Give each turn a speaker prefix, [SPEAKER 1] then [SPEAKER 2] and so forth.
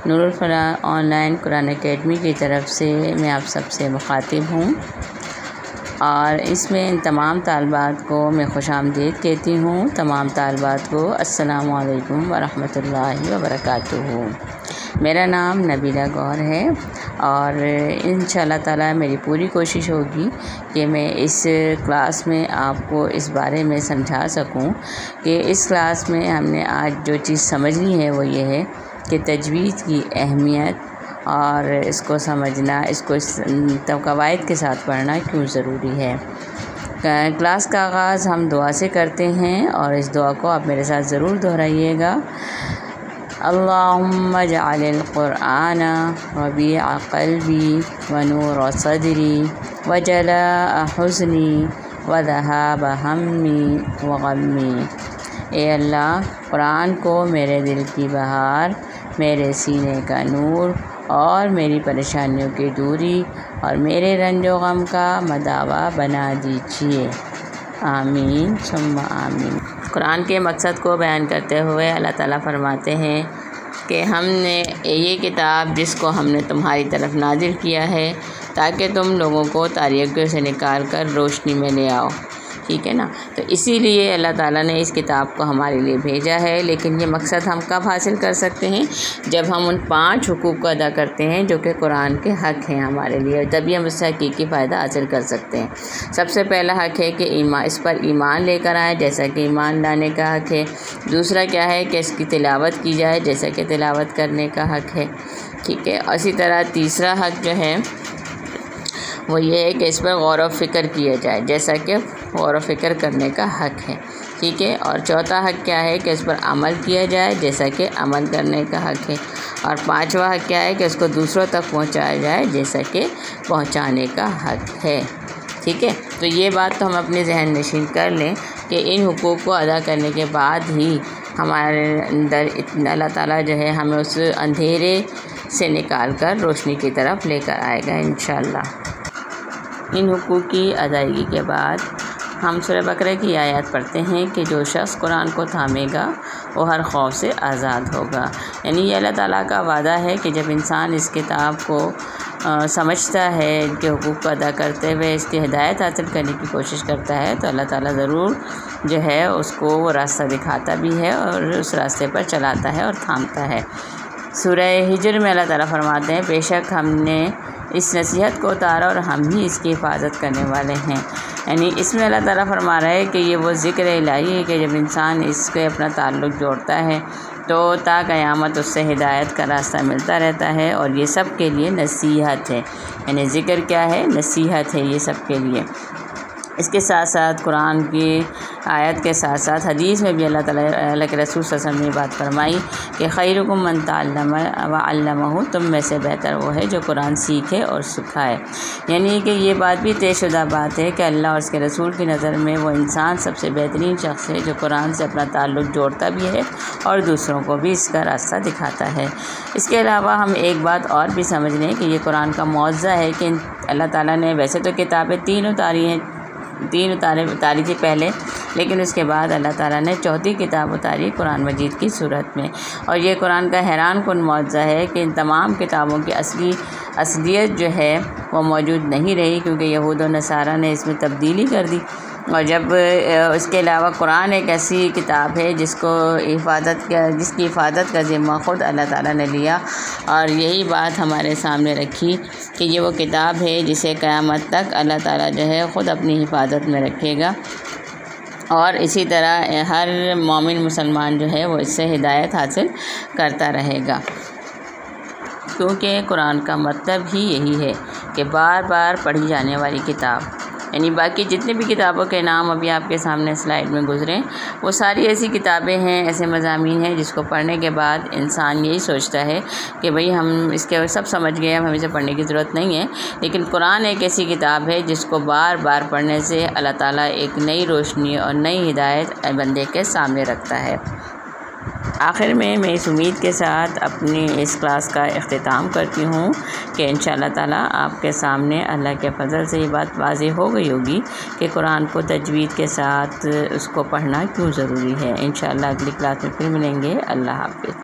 [SPEAKER 1] Noor Alfalah on line Quran academy کی طرف سے میں آپ سب سے مخاطب ہوں، اور اس میں تمام طالبات کو میں خوش آمدید کہتی ہوں۔ تمام طالبات کو السلام علیکم ورحمۃ اللہ وبرکاتہ۔ میرا نام نبیلہ گوہر ہے، اور انشاءاللہ تعالی میری پوری کوشش ہوگی کہ میں اس کلاس میں آپ کو اس بارے میں سمجھا سکوں کہ اس کلاس میں ہم نے آج جو چیز سمجھنی ہے وہ یہ ہے کہ تجوید کی اہمیت اور اس کو سمجھنا، اس کو قواعد کے ساتھ پڑھنا کیوں ضروری ہے۔ کلاس کا آغاز ہم دعا سے کرتے ہیں، اور اس دعا کو آپ میرے ساتھ ضرور دہرائیے گا۔ اللہم اجعل القرآن ربیع قلبی ونور صدری وجلاء حزنی وذہاب ہمی وغمی۔ اے اللہ، قرآن کو میرے دل کی بہار، میرے سینے کا نور، اور میری پریشانیوں کی دوری اور میرے رنج و غم کا مداوا بنا دیجیے، آمین ثم آمین۔ قرآن کے مقصد کو بیان کرتے ہوئے اللہ تعالیٰ فرماتے ہیں کہ ہم نے یہ کتاب جس کو ہم نے تمہاری طرف نازل کیا ہے تاکہ تم لوگوں کو تاریکیوں سے نکال کر روشنی میں لے آؤ، ٹھیک ہے نا۔ تو اسی لیے اللہ تعالیٰ نے اس کتاب کو ہمارے لیے بھیجا ہے، لیکن یہ مقصد ہم کب حاصل کر سکتے ہیں؟ جب ہم ان 5 حقوق کو ادا کرتے ہیں جو کہ قرآن کے حق ہیں ہمارے لیے، تبھی ہم اس سے حقیقی فائدہ حاصل کر سکتے ہیں۔ سب سے پہلا حق ہے کہ اس پر ایمان لے کر آئیں، جیسا کہ ایمان لانے کا حق ہے۔ دوسرا کیا ہے کہ اس کی تلاوت کی جائے، جیسا کہ تلاوت کرنے کا حق ہے، ٹھیک ہے۔ اسی طرح تیسرا حق جو ہے وہ یہ ہے کہ اس پر غور و فکر کیا جائے، جیسا کہ غور و فکر کرنے کا حق ہے، ٹھیک ہے۔ اور چوتھا حق کیا ہے کہ اس پر عمل کیا جائے، جیسا کہ عمل کرنے کا حق ہے۔ اور 5واں حق کیا ہے کہ اس کو دوسروں تک پہنچایا جائے، جیسا کہ پہنچانے کا حق ہے، ٹھیک ہے۔ تو یہ بات تو ہم اپنے ذہن نشین کر لیں کہ ان حقوق کو ادا کرنے کے بعد ہی ہمارے اندر اللہ تعالیٰ جو ہے ہمیں اس اندھیرے سے نکال کر روشنی کی طرف لے کر آئے گا انشاءاللہ۔ ان حقوق کی ادائیگی کے بعد ہم سورہ بقرہ کی آیات پڑھتے ہیں کہ جو شخص قرآن کو تھامے گا وہ ہر خوف سے آزاد ہوگا۔ یعنی یہ اللہ تعالیٰ کا وعدہ ہے کہ جب انسان اس کتاب کو سمجھتا ہے، ان کے حقوق کو ادا کرتے ہوئے اس کی ہدایت حاصل کرنے کی کوشش کرتا ہے، تو اللہ تعالیٰ ضرور جو ہے اس کو وہ راستہ دکھاتا بھی ہے اور اس راستے پر چلاتا ہے اور تھامتا ہے۔ سورہ ہجر میں اللہ تعالیٰ فرماتے ہیں بے شک ہم نے اس نصیحت کو اتارا اور ہم ہی اس کی حفاظت کرنے والے ہیں۔ یعنی اس میں اللہ تعالیٰ فرما رہا ہے کہ یہ وہ ذکر الہی ہے کہ جب انسان اس سے اپنا تعلق جوڑتا ہے تو تا قیامت اس سے ہدایت کا راستہ ملتا رہتا ہے، اور یہ سب کے لیے نصیحت ہے۔ یعنی ذکر کیا ہے؟ نصیحت ہے یہ سب کے لیے۔ اس کے ساتھ ساتھ قرآن کی آیت کے ساتھ ساتھ حدیث میں بھی اللہ تعالیٰ اللہ کے رسول صلی اللہ علیہ وسلم نے بات فرمائی کہ خیرکم من تعلم وعلمہ، تم میں سے بہتر وہ ہے جو قرآن سیکھے اور سکھائے۔ یعنی کہ یہ بات بھی طے شدہ بات ہے کہ اللہ اور اس کے رسول کی نظر میں وہ انسان سب سے بہترین شخص ہے جو قرآن سے اپنا تعلق جوڑتا بھی ہے اور دوسروں کو بھی اس کا راستہ دکھاتا ہے۔ اس کے علاوہ ہم ایک بات اور بھی سمجھ لیں کہ یہ قرآن کا معجزہ ہے کہ اللہ تعالیٰ نے ویسے تو کتابیں 3 اتاری تھی پہلے، لیکن اس کے بعد اللہ تعالیٰ نے 4تھی کتاب اتاری قرآن مجید کی صورت میں۔ اور یہ قرآن کا حیران کن معجزہ ہے کہ ان تمام کتابوں کی اصلیت جو ہے وہ موجود نہیں رہی، کیونکہ یہود و نصارہ نے اس میں تبدیلی کر دی۔ اور جب اس کے علاوہ قرآن ایک ایسی کتاب ہے جس کی حفاظت کا ذمہ خود اللہ تعالیٰ نے لیا، اور یہی بات ہمارے سامنے رکھی کہ یہ وہ کتاب ہے جسے قیامت تک اللہ تعالیٰ جو ہے خود اپنی حفاظت میں رکھے گا، اور اسی طرح ہر مومن مسلمان جو ہے وہ اس سے ہدایت حاصل کرتا رہے گا، کیونکہ قرآن کا مطلب ہی یہی ہے کہ بار بار پڑھی جانے والی کتاب۔ یعنی باقی جتنی بھی کتابوں کے نام ابھی آپ کے سامنے سلائیڈ میں گزریں، وہ ساری ایسی کتابیں ہیں، ایسے مضامین ہیں جس کو پڑھنے کے بعد انسان یہی سوچتا ہے کہ بھئی ہم اس کے سب سمجھ گئے، اب ہمیں اسے پڑھنے کی ضرورت نہیں ہے۔ لیکن قرآن ایک ایسی کتاب ہے جس کو بار بار پڑھنے سے اللہ تعالیٰ ایک نئی روشنی اور نئی ہدایت بندے کے سامنے رکھتا ہے۔ آخر میں اس امید کے ساتھ اپنی اس کلاس کا اختتام کرتی ہوں کہ انشاءاللہ تعالیٰ آپ کے سامنے اللہ کے فضل سے یہ بات واضح ہو گئی ہوگی کہ قرآن کو تجوید کے ساتھ اس کو پڑھنا کیوں ضروری ہے۔ انشاءاللہ اگلی کلاس میں پھر ملیں گے۔ اللہ حافظ۔